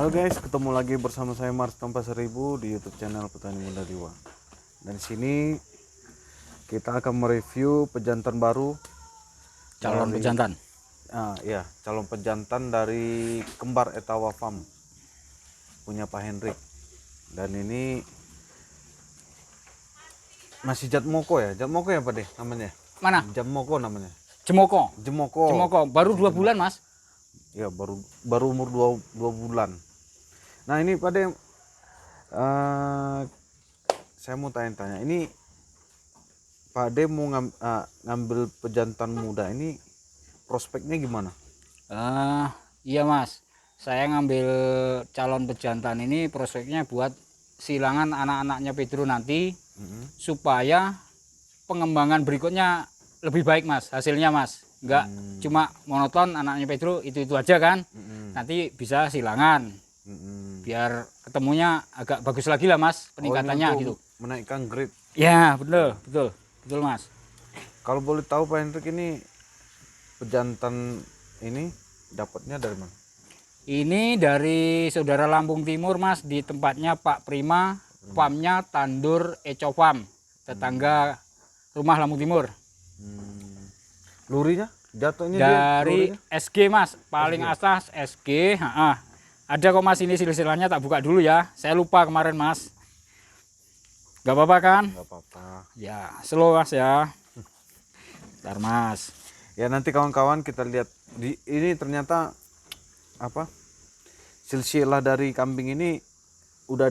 Halo guys, ketemu lagi bersama saya Mars Tanpa Seribu di YouTube channel Petani Muda Riwa. Dan di sini kita akan mereview pejantan baru, calon pejantan. calon pejantan dari Kembar Etawa Farm punya Pak Hendrik. Dan ini masih Jatmoko ya, Jatmoko ya Pak deh namanya. Mana? Jatmoko namanya. Jemoko. Jemoko. Jemoko baru 2 bulan mas. Ya baru umur 2 bulan. Nah ini Pak De, saya mau tanya-tanya, ini Pak De mau ngambil pejantan muda ini prospeknya gimana? Iya mas, saya ngambil calon pejantan ini prospeknya buat silangan anak-anaknya Pedro nanti, supaya pengembangan berikutnya lebih baik mas, hasilnya mas. Enggak cuma monoton anaknya Pedro itu aja kan. Nanti bisa silangan, biar ketemunya agak bagus lagi lah mas peningkatannya gitu. Menaikkan grade. Ya betul mas. Kalau boleh tahu Pak Hendrik, ini pejantan ini dapatnya dari mana? Ini dari saudara Lampung Timur mas, di tempatnya Pak Prima, farmnya Tandur Eco Farm, tetangga rumah Lampung Timur. Lurinya jatuhnya Dari lurinya? SG mas, paling atas SG. Ada kok mas, ini silsilahnya tak buka dulu ya, saya lupa kemarin mas. Gak apa-apa kan? Gak apa-apa Ya slow mas ya. Bentar mas. ya, nanti kawan-kawan kita lihat ini ternyata apa, silsilah dari kambing ini udah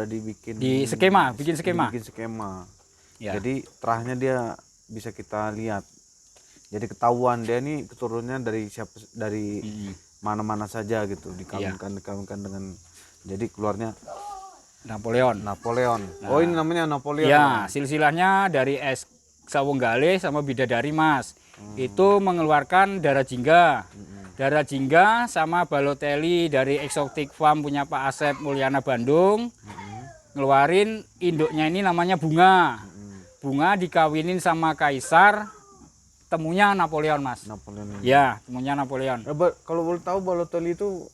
dibikin Di skema, bikin skema. Ya. Jadi terahnya dia bisa kita lihat, jadi ketahuan dia ini keturunannya dari mana-mana saja gitu, dikawinkan dengan, jadi keluarnya Napoleon. Oh ini namanya Napoleon ya. Silsilahnya dari Sawonggale sama Bidadari mas. Itu mengeluarkan darah jingga. Darah jingga sama Balotelli dari Exotic Farm punya Pak Asep Mulyana Bandung. Ngeluarin induknya ini namanya Bunga. Bunga dikawinin sama Kaisar, temunya Napoleon mas. Napoleon ini. Ya, temunya Napoleon. Kalau boleh tahu Balotelli itu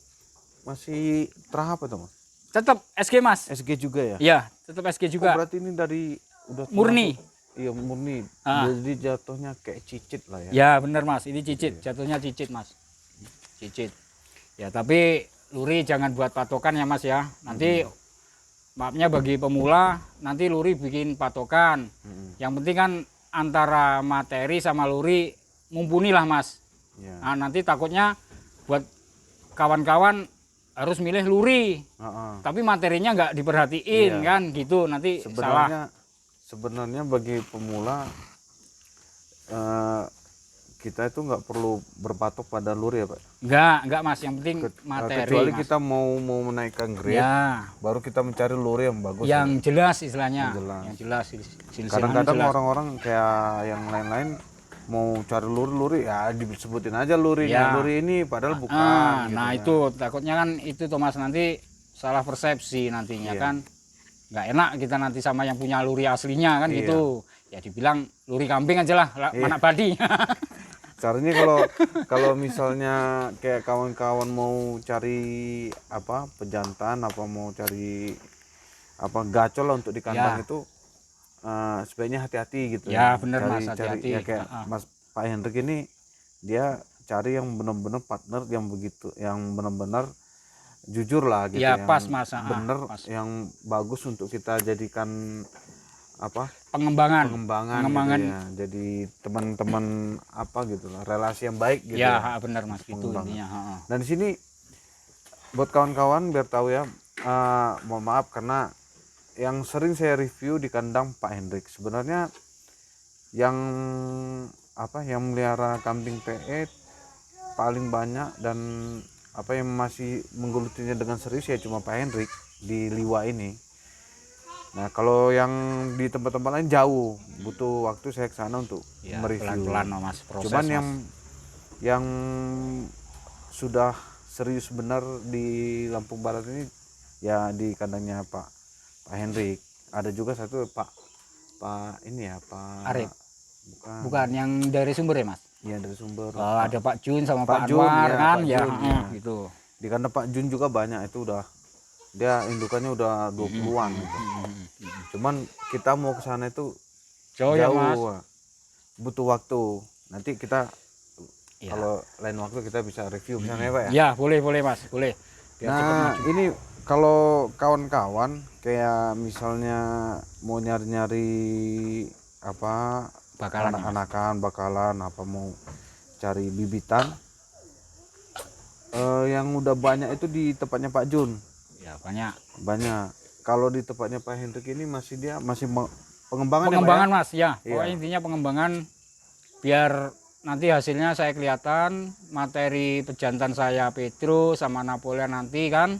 masih terah apa tuh mas? Tetap SG mas. SG juga ya? Iya, tetap SG juga. Berarti ini dari udah murni. Iya murni. Jadi jatuhnya kayak cicit lah ya. Ya benar mas, ini cicit, jatuhnya cicit mas. Cicit. Ya tapi luri jangan buat patokan ya mas ya. Nanti maafnya bagi pemula, nanti luri bikin patokan. Yang penting kan antara materi sama luri mumpuni lah mas. Nah, nanti takutnya buat kawan-kawan harus milih luri, tapi materinya nggak diperhatiin kan gitu, nanti salah. Sebenarnya bagi pemula kita itu nggak perlu berpatok pada luri ya Pak? Nggak mas, yang penting materi. Kecuali mas. Kita mau menaikkan grade, baru kita mencari luri yang bagus. Yang jelas istilahnya. Yang jelas. Kadang-kadang orang-orang kayak yang lain-lain mau cari luri ya disebutin aja lurinya, luri ini padahal bukan. Nah itu takutnya kan itu Thomas, nanti salah persepsi nantinya kan. Nggak enak kita nanti sama yang punya luri aslinya kan gitu. Ya dibilang luri kambing aja lah, anak badi. Caranya kalau misalnya kayak kawan-kawan mau cari apa pejantan, apa mau cari apa gacol lah untuk di kandang itu, sebaiknya hati-hati gitu ya. Bener mas, hati-hati. Ya kayak Mas Pak Hendrik ini, dia cari yang benar-benar partner yang benar-benar jujur lah gitu, ya, yang pas mas, bener pas. Yang bagus untuk kita jadikan apa pengembangan gitu ya. Jadi teman-teman apa gitu lah, relasi yang baik gitu ya. Benar mas, itu intinya. Dan di sini buat kawan-kawan biar tahu ya, mohon maaf karena yang sering saya review di kandang Pak Hendrik, sebenarnya yang melihara kambing PE paling banyak dan yang masih menggelutinya dengan serius ya cuma Pak Hendrik di Liwa ini. Nah kalau yang di tempat-tempat lain jauh, butuh waktu saya ke sana untuk mereview. Pelan-pelan mas, proses. Cuman yang sudah serius benar di Lampung Barat ini ya di kandangnya Pak Hendrik. Ada juga satu Pak Arif. Bukan yang dari Sumber ya mas? Iya dari Sumber. Ada Pak Jun sama Pak Anwar kan ya, gitu. Di kandang Pak Jun juga banyak, itu udah dia indukannya udah 20-an gitu. Cuman kita mau ke sana itu Jauh ya Mas. jauh, butuh waktu. Nanti kita Ya. kalau lain waktu kita bisa review ke sana ya Pak ya. Ya boleh Mas, boleh. Biar cepat Nah maju. ini kalau kawan-kawan kayak misalnya mau nyari-nyari apa Bakalan ya, Mas. anak-anakan bakalan apa mau cari bibitan, yang udah banyak itu di tempatnya Pak Jun. Ya banyak. Kalau di tempatnya Pak Hendrik ini masih pengembangan ya Pak ya? Pengembangan Mas, ya. Iya. Pokoknya intinya pengembangan biar nanti hasilnya saya kelihatan, materi pejantan saya Pedro sama Napoleon nanti kan,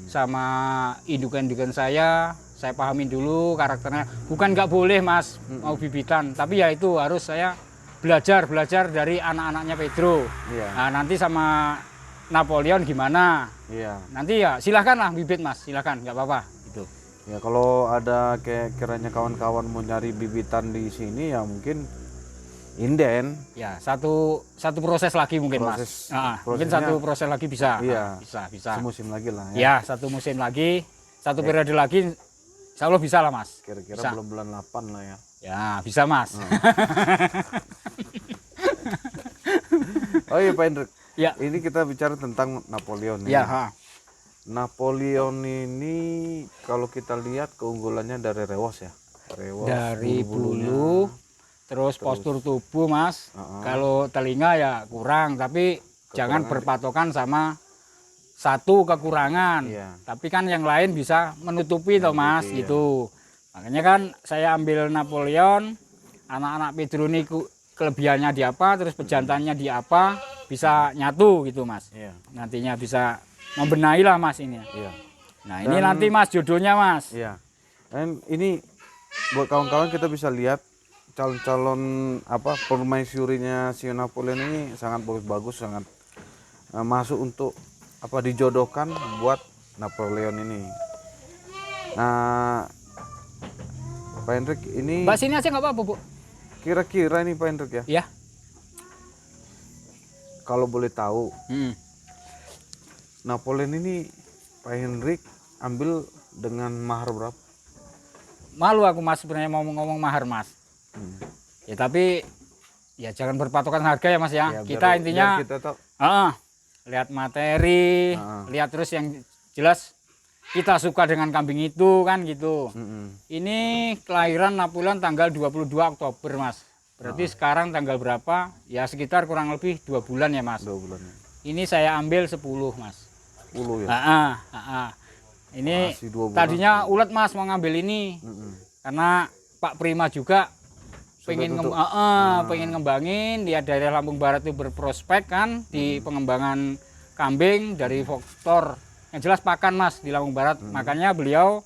sama indukan-indukan saya pahamin dulu karakternya. Bukan nggak boleh Mas mau bibitan, tapi ya itu harus saya belajar dari anak-anaknya Pedro. Iya. Nah nanti sama Napoleon gimana? Iya. Nanti ya silahkan lah bibit Mas, silahkan nggak apa-apa. Gitu. Ya kalau ada kayak kiranya kawan-kawan mau nyari bibitan di sini ya mungkin inden. Ya satu proses lagi mungkin Proses- Mas. Mungkin prosesnya- satu proses lagi bisa. Iya. Bisa. Semusim lagi lah ya. Ya satu musim lagi, satu periode lagi, insya Allah bisa lah Mas. Kira-kira Bisa. bulan 8 lah ya. Ya bisa Mas. Oh iya Pak Hendrik. Ya. Ini kita bicara tentang Napoleon nih. Ya. Napoleon ini kalau kita lihat keunggulannya dari rewas ya. Rewas, Dari bulu-bulunya. bulu, terus postur tubuh Mas. Kalau telinga ya kurang, tapi jangan berpatokan sama satu kekurangan. Iya. Tapi kan yang lain bisa menutupi toh Mas, iya. gitu. Makanya kan saya ambil Napoleon, anak-anak Pedro ini kelebihannya di apa, terus pejantannya di apa, bisa nyatu gitu Mas. Iya. Nantinya bisa membenahi lah Mas ini. Iya. Nah ini nanti Mas jodohnya Mas. Iya. Dan ini buat kawan-kawan kita bisa lihat calon-calon apa permaisurinya si Napoleon ini sangat bagus-bagus, sangat masuk untuk apa dijodohkan buat Napoleon ini. Nah, Pak Hendrik ini Mbak sini aja nggak apa-apa Bu. kira-kira ini Pak Hendrik ya, Ya. kalau boleh tahu Hmm. Napoleon ini Pak Hendrik ambil dengan mahar berapa? Malu aku Mas sebenarnya mau ngomong mahar Mas. Ya tapi ya jangan berpatokan harga ya Mas ya. Ya, Kita intinya biar kita tahu. lihat materi, lihat terus yang jelas kita suka dengan kambing itu kan gitu. Ini kelahiran Napoleon tanggal 22 Oktober Mas. Berarti sekarang tanggal berapa? Ya sekitar kurang lebih 2 bulan ya Mas. 2 bulan. Ini saya ambil 10 Mas. 10 ya. Ini Masih 2 bulan. tadinya ulet Mas mau ngambil ini. Karena Pak Prima juga pengen pengen ngembangin, lihat daerah Lampung Barat itu berprospek kan di pengembangan kambing dari faktor yang jelas pakan Mas di Lampung Barat. Makanya beliau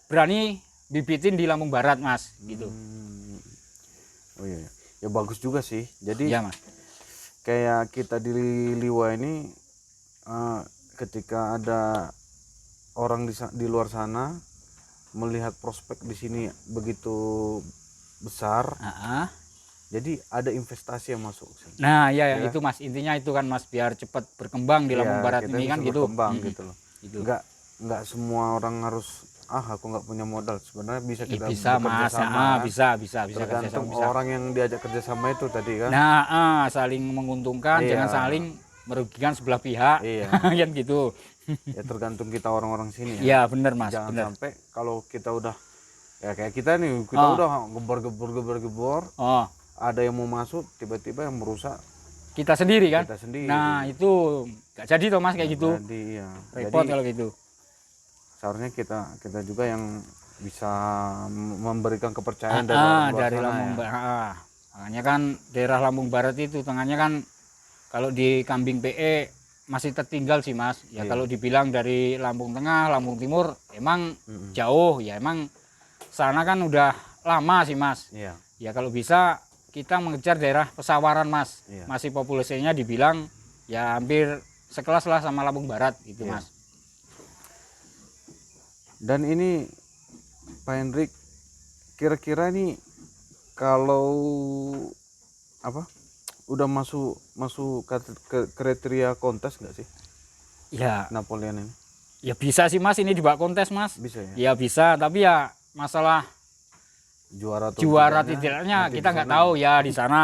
berani bibitin di Lampung Barat Mas gitu. Oh iya. Ya bagus juga sih. Jadi Iya Mas. kayak kita di Liwa ini ketika ada orang di luar sana melihat prospek di sini begitu besar, jadi ada investasi yang masuk ke sini. Nah ya itu Mas, intinya itu kan Mas, biar cepat berkembang di Lampung Barat kita ini kan bisa gitu. berkembang gitu loh. Gitu. Nggak semua orang harus aku nggak punya modal. Sebenarnya bisa kita Bisa bekerja Mas, sama. bisa Tergantung kerjasama, bisa. orang yang diajak kerjasama itu tadi kan. Nah, saling menguntungkan, Iya. jangan saling merugikan sebelah pihak. Iya. Kan gitu. Ya tergantung kita orang-orang sini ya. Ya benar Mas, Jangan benar. sampai kalau kita udah ya kayak kita nih, kita udah gebor, Oh, ada yang mau masuk tiba-tiba yang merusak kita sendiri kan? kita sendiri. Nah, itu nggak jadi toh Mas kayak gitu. Jadi ya. Repot Jadi kalau gitu. seharusnya kita juga yang bisa memberikan kepercayaan dari orang luar Dari sana Lampung ya. Barat. Makanya kan daerah Lampung Barat itu tengahnya kan kalau di kambing PE masih tertinggal sih Mas. Ya Iya. kalau dibilang dari Lampung Tengah, Lampung Timur emang jauh ya, emang sana kan udah lama sih Mas. Iya. Ya kalau bisa kita mengejar daerah Pesawaran Mas. Iya. Masih populasinya dibilang ya hampir sekelas lah sama Lampung Barat gitu Iya. Mas. Dan ini Pak Hendrik, kira-kira nih kalau apa udah masuk kriteria kontes nggak sih? Ya, Napoleon ini? ya bisa sih Mas, ini dibawa kontes Mas. Bisa ya? Ya bisa, tapi ya masalah Juara atau juara nanti tidaknya kita di nggak sana. tahu ya di sana.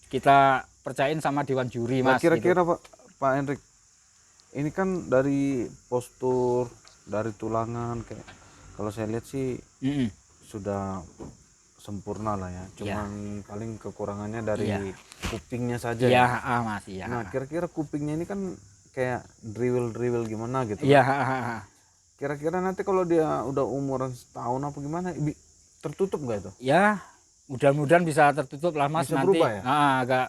Kita percayain sama dewan juri Nah, Mas gitu. kira-kira Pak Hendrik, ini kan dari postur, dari tulangan kayak kalau saya lihat sih Mm-mm. sudah sempurna lah ya. Cuman paling kekurangannya dari Iya. kupingnya saja Iya, ya. Mas, iya. Nah, kira-kira kupingnya ini kan kayak drill gimana gitu. Iya, Kira-kira nanti kalau dia udah umuran setahun apa gimana, tertutup nggak itu? ya mudah-mudahan bisa tertutup lah Mas Bisa nanti. berubah ya? Agak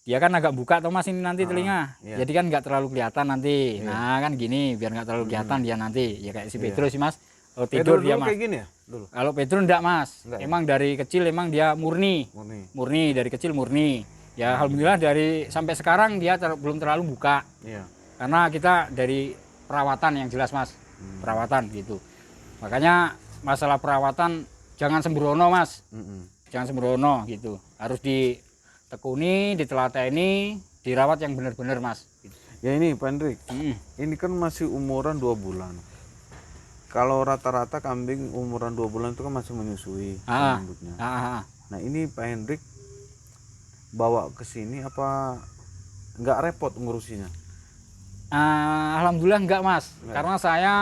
dia kan agak buka tuh Mas ini nanti telinga. iya. Jadi kan nggak terlalu kelihatan nanti. Nah kan gini biar nggak terlalu kelihatan dia nanti. Ya kayak si Pedro sih Mas. Kalau tidur Dulu dia Mas. kayak gini ya? Dulu. Kalau Pedro enggak Mas. Enggak ya? Emang dari kecil emang dia murni. Murni. Dari kecil murni. Ya alhamdulillah dari sampai sekarang dia belum terlalu buka. Iya. Karena kita dari perawatan yang jelas Mas. Perawatan gitu. Makanya masalah perawatan jangan sembrono Mas. Jangan sembrono gitu. Harus ditekuni, ditelateni, dirawat yang benar-benar Mas. Ya ini Pak Hendrik, ini kan masih umuran 2 bulan. Kalau rata-rata kambing umuran 2 bulan itu kan masih menyusui rambutnya. Nah ini Pak Hendrik bawa ke sini apa nggak repot ngurusinya? Alhamdulillah enggak Mas. Karena saya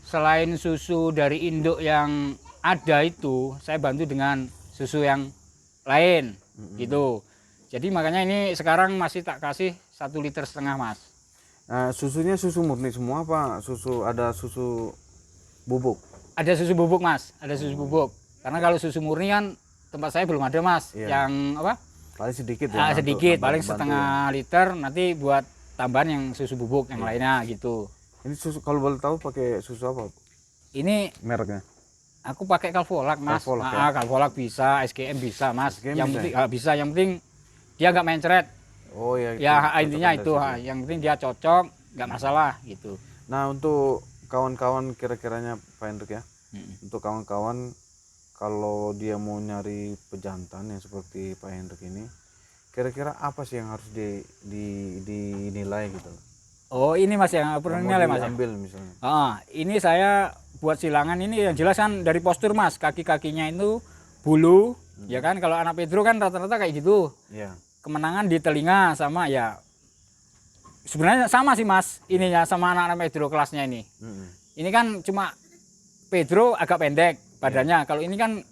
selain susu dari induk yang ada itu, saya bantu dengan susu yang lain gitu. Jadi makanya ini sekarang masih tak kasih 1,5 liter Mas. Nah, susunya susu murni semua apa ada susu bubuk? Ada susu bubuk Mas, ada susu bubuk. Karena kalau susu murni kan tempat saya belum ada Mas. Iya. Yang apa? Paling sedikit ya. Sedikit, paling bantu setengah liter nanti buat tambahan yang susu bubuk yang lainnya gitu. Ini susu kalau boleh tahu pakai susu apa? Ini Mereknya? aku pakai Calvolak Mas. Calvolak, ya? Calvolak bisa, SGM bisa Mas. SGM yang bisa penting bisa, yang penting dia nggak mencret. Oh ya. Ya intinya itu, yang penting dia cocok, nggak masalah gitu. Nah untuk kawan-kawan kira-kiranya Pak Hendrik ya, untuk kawan-kawan kalau dia mau nyari pejantan yang seperti Pak Hendrik ini, kira-kira apa sih yang harus dinilai gitu? Oh ini Mas yang perlu nilai Mas. Ambil misalnya. Ini saya buat silangan ini yang jelas kan dari postur Mas, kaki-kakinya itu bulu, ya kan. Kalau anak Pedro kan rata-rata kayak gitu. Iya. Kemenangan di telinga sama ya. Sebenarnya sama sih Mas, ininya sama anak-anak Pedro kelasnya ini. Ini kan cuma Pedro agak pendek badannya, kalau ini kan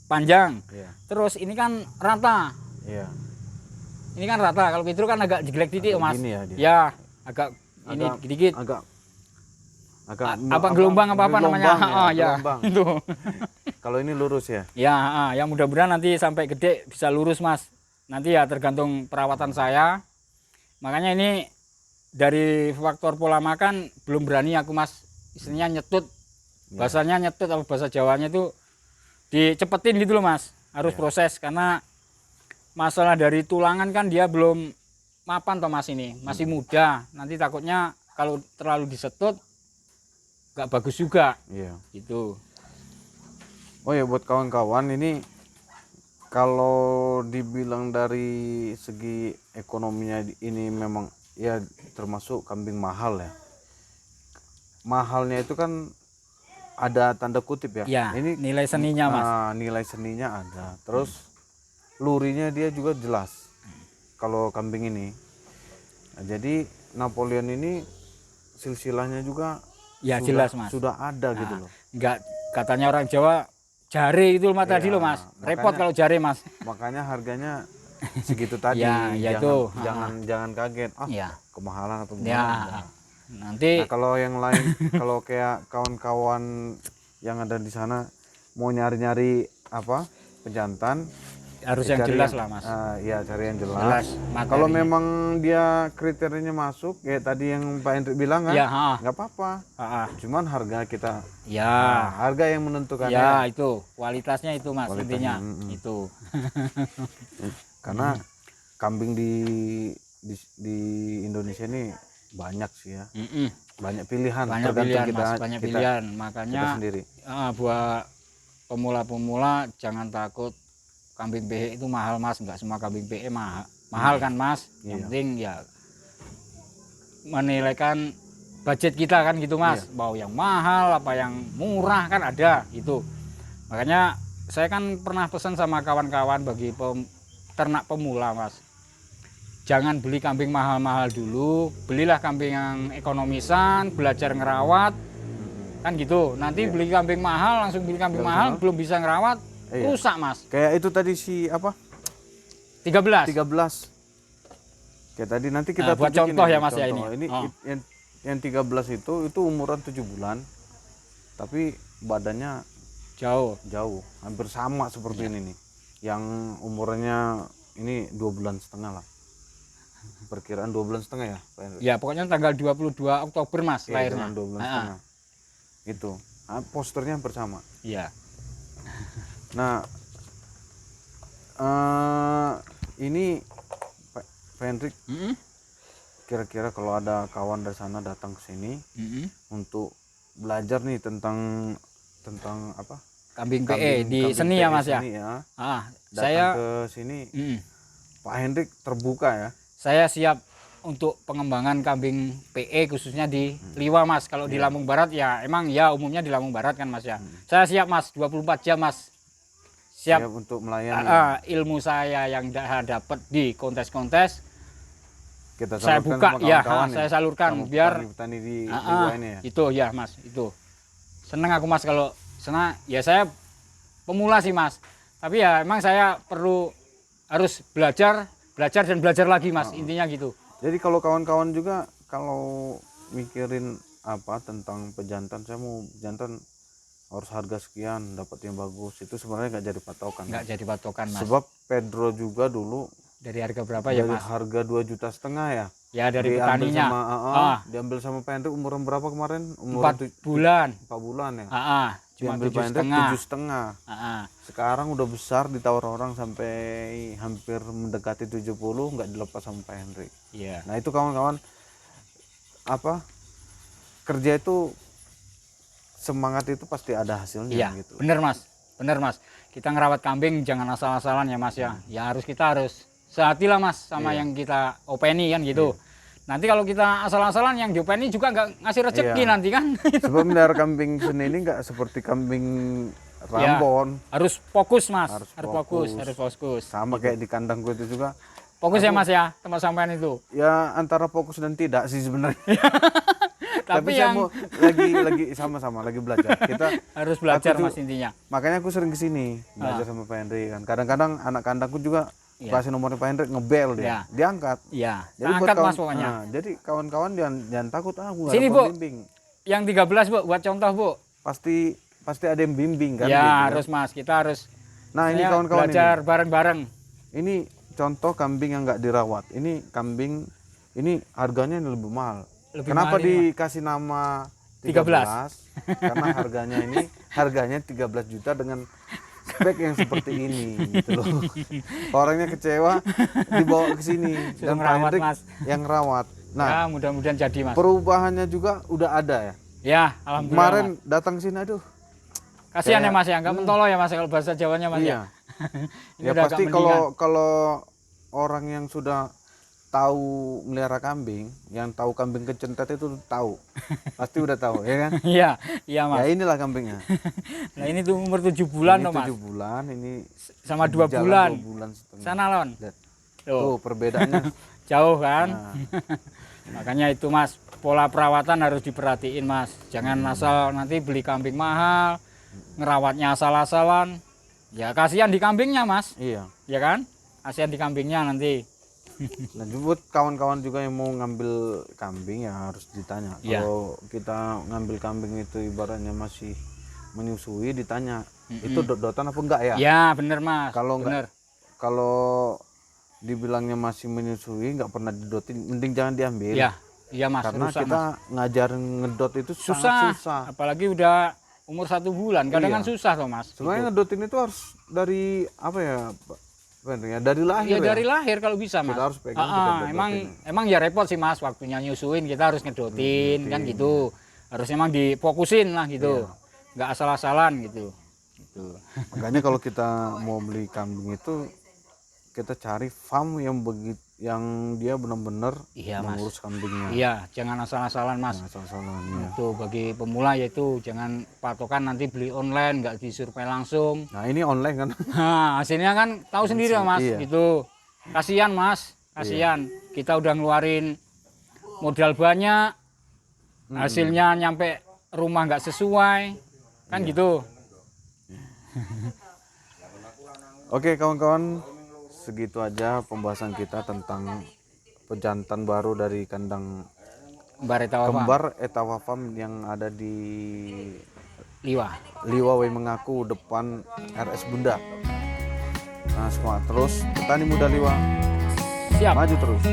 panjang. Terus ini kan rata. Iya. Ini kan rata, kalau Pedro kan agak jelek titik Mas. Gini ya dia. Ya, agak ini dikit. Agak apa gelombang apa namanya? Ya. Gelombang. Itu. Kalau ini lurus ya? Ya, yang mudah-mudahan nanti sampai gede bisa lurus Mas. Nanti ya tergantung perawatan saya. Makanya ini dari faktor pola makan belum berani aku Mas. Istilahnya nyetut. Bahasanya nyetut atau bahasa Jawanya itu dicepetin gitu loh Mas. Harus proses karena masalah dari tulangan kan dia belum mapan toh Mas ini. Masih muda. Nanti takutnya kalau terlalu disetut nggak bagus juga. Iya. Gitu. Oh ya buat kawan-kawan ini kalau dibilang dari segi ekonominya ini memang ya termasuk kambing mahal ya. Mahalnya itu kan ada tanda kutip ya. Ya, ini nilai seninya Mas. Nilai seninya ada. Terus lurinya dia juga jelas. Kalau kambing ini. Nah, jadi Napoleon ini silsilahnya juga Ya jelas Mas. Sudah ada gitu loh. Enggak, katanya orang Jawa jare itu loh tadi loh Mas. Repot kalau jare Mas. Makanya harganya segitu tadi. Ya itu. Jangan kaget. Ya. Kemahalan atau Ya. gimana. Nanti Nah, kalau yang lain kalau kayak kawan-kawan yang ada di sana mau nyari-nyari apa? Pejantan harus yang jelas lah Mas. Ya cari yang jelas. Materinya. Kalau memang dia kriterianya masuk, ya tadi yang Pak Hendrik bilang kan, Ya, nggak apa-apa. Cuman harga kita, Ya. harga yang menentukan. Ya itu kualitasnya itu Mas Kualitasnya, intinya itu. Karena kambing di Indonesia ini banyak sih ya, banyak pilihan. Banyak tergantung pilihan kita, Mas, banyak pilihan. Makanya kita sendiri. buat pemula-pemula jangan takut. Kambing PE itu mahal Mas, enggak semua kambing PE mahal kan Mas. Yang penting ya menilaikan budget kita kan gitu Mas. Mau yang mahal apa yang murah kan ada gitu. Makanya saya kan pernah pesan sama kawan-kawan bagi ternak pemula Mas. Jangan beli kambing mahal-mahal dulu, belilah kambing yang ekonomisan, belajar ngerawat, kan gitu. Nanti beli kambing mahal, langsung beli kambing mahal, belum bisa ngerawat, rusak Mas. Kayak itu tadi si apa? 13. 13. Kayak tadi nanti kita buat tunjukin contoh ya Mas ya ini. Ini yang 13 itu umuran 7 bulan. Tapi badannya Jauh. hampir sama seperti ini nih. Yang umurannya ini 2,5 bulan lah. Perkiraan 2,5 bulan ya, Pak Hendrik? Ya pokoknya tanggal 22 Oktober Mas lahirnya. 2,5 bulan. Itu. Posternya hampir sama. Iya. Nah, ini Pak Hendrik, kira-kira kalau ada kawan dari sana datang ke sini untuk belajar nih tentang apa? Kambing PE di seni ya Mas ya. Datang ke sini, Pak Hendrik terbuka ya. Saya siap untuk pengembangan kambing PE khususnya di Liwa Mas. Kalau di Lampung Barat ya emang ya umumnya di Lampung Barat kan Mas ya. Saya siap Mas 24 jam Mas. Siap untuk melayani ilmu saya yang dapat di kontes-kontes. Kita saya buka ya, saya salurkan biar petani di Liwa ini ya. Itu ya Mas, itu. Seneng aku Mas kalau ya saya pemula sih Mas. Tapi ya emang saya harus belajar dan belajar lagi Mas, intinya gitu. Jadi kalau kawan-kawan juga kalau mikirin apa tentang pejantan, saya mau jantan harus harga sekian dapat yang bagus, itu sebenarnya nggak jadi patokan. Nggak jadi patokan Mas. Sebab Pedro juga dulu dari harga berapa ya Mas? Harga 2,5 juta ya. Ya dari petaninya. Diambil sama Pak Hendrik umuran berapa kemarin? Umur 4 bulan. 4 bulan ya. Cuma diambil Pak Hendrik 7,5. Sekarang udah besar, ditawar orang sampai hampir mendekati 70, nggak dilepas sama Pak Hendrik. Iya. Nah itu kawan-kawan apa kerja itu semangat itu pasti ada hasilnya. Iya, gitu. Bener Mas. Kita ngerawat kambing jangan asal-asalan ya Mas ya. Ya kita harus sehatilah Mas sama yang kita openi kan gitu. Nanti kalau kita asal-asalan yang diopeni juga nggak ngasih rezeki nanti kan. Sebab melihara kambing seni ini nggak seperti kambing Rambon. Harus fokus Mas. Harus fokus. Sama kayak di kandangku itu juga. Fokus ya Mas ya tempat sampean itu. Ya antara fokus dan tidak sih sebenarnya. Tapi saya mau lagi sama-sama lagi belajar. Kita harus belajar Mas intinya. Makanya aku sering kesini belajar sama Pak Hendrik kan. Kadang-kadang anak kandangku juga kasih nomornya Pak Hendrik, ngebel dia, diangkat. Iya. Jadi angkat Mas pokoknya. Jadi kawan-kawan jangan takut aku sini Bu. Bimbing. Yang 13 Bu, buat contoh Bu. Pasti ada yang bimbing kan. Ya gitu, harus Mas, kita harus. Nah ini kawan-kawan belajar bareng-bareng. Ini contoh kambing yang nggak dirawat. Ini kambing ini harganya lebih mahal. Kenapa dikasih nama 13? Karena harganya 13 juta dengan spek yang seperti ini gitu loh. Orangnya kecewa dibawa ke sini dan Pak Hendrik yang rawat. Nah, ya, mudah-mudahan jadi Mas. Perubahannya juga udah ada ya. Ya, alhamdulillah. Kemarin datang sini aduh. Kasihan ya Mas ya, enggak mentolo ya Mas kalau bahasa Jawanya Mas ya. Ya pasti kalau orang yang sudah tahu melihara kambing, yang tahu kambing kecentet itu tahu. Pasti udah tahu ya kan? Iya Mas. Ya inilah kambingnya. Nah ini tuh umur 7 bulan loh Mas. 7 bulan ini sama 2 bulan. 2 bulan setengah. Sana Lon. Tuh perbedaannya jauh kan? Nah. Makanya itu Mas, pola perawatan harus diperhatiin Mas. Jangan asal nanti beli kambing mahal, ngerawatnya asal-asalan. Ya kasihan di kambingnya Mas. Iya. Ya kan? Kasihan di kambingnya nanti. Nah, buat kawan-kawan juga yang mau ngambil kambing ya harus ditanya. Kalau kita ngambil kambing itu ibaratnya masih menyusui, ditanya itu dot-dotan apa enggak ya? Ya bener Mas. Kalau enggak, kalau dibilangnya masih menyusui nggak pernah didotin, mending jangan diambil. Iya Mas. Karena susah, kita Mas. ngajarin ngedot itu susah. Apalagi udah umur 1 bulan, kadang kan susah toh Mas. Sebenarnya ngedotin itu harus dari apa ya? Dari lahir dari lahir kalau bisa Mas. Kita harus pegang, emang ya repot sih Mas, waktunya nyusuin kita harus ngedotin kan gitu. Harus emang difokusin lah gitu. Nggak asal-asalan gitu. Makanya kalau kita mau beli kambing itu kita cari farm yang yang dia benar-benar Iya, Mas. mengurus kambingnya. Iya, jangan asal-asalan Mas. Nah, salah-salah ya. Itu bagi pemula yaitu jangan patokan nanti beli online, nggak disurvei langsung. Nah ini online kan. Nah, hasilnya kan tahu sendiri ya, Mas. Iya. Gitu. Kasihan Mas, kasihan. Kita udah ngeluarin modal banyak, hasilnya nyampe rumah nggak sesuai, kan gitu. Oke kawan-kawan, segitu aja pembahasan kita tentang pejantan baru dari kandang Kembar Etawa Farm, kembar Etawa Farm yang ada di Liwa. Liwa Way Mengaku depan RS Bunda. Nah semangat terus, petani muda Liwa, Siap. maju terus.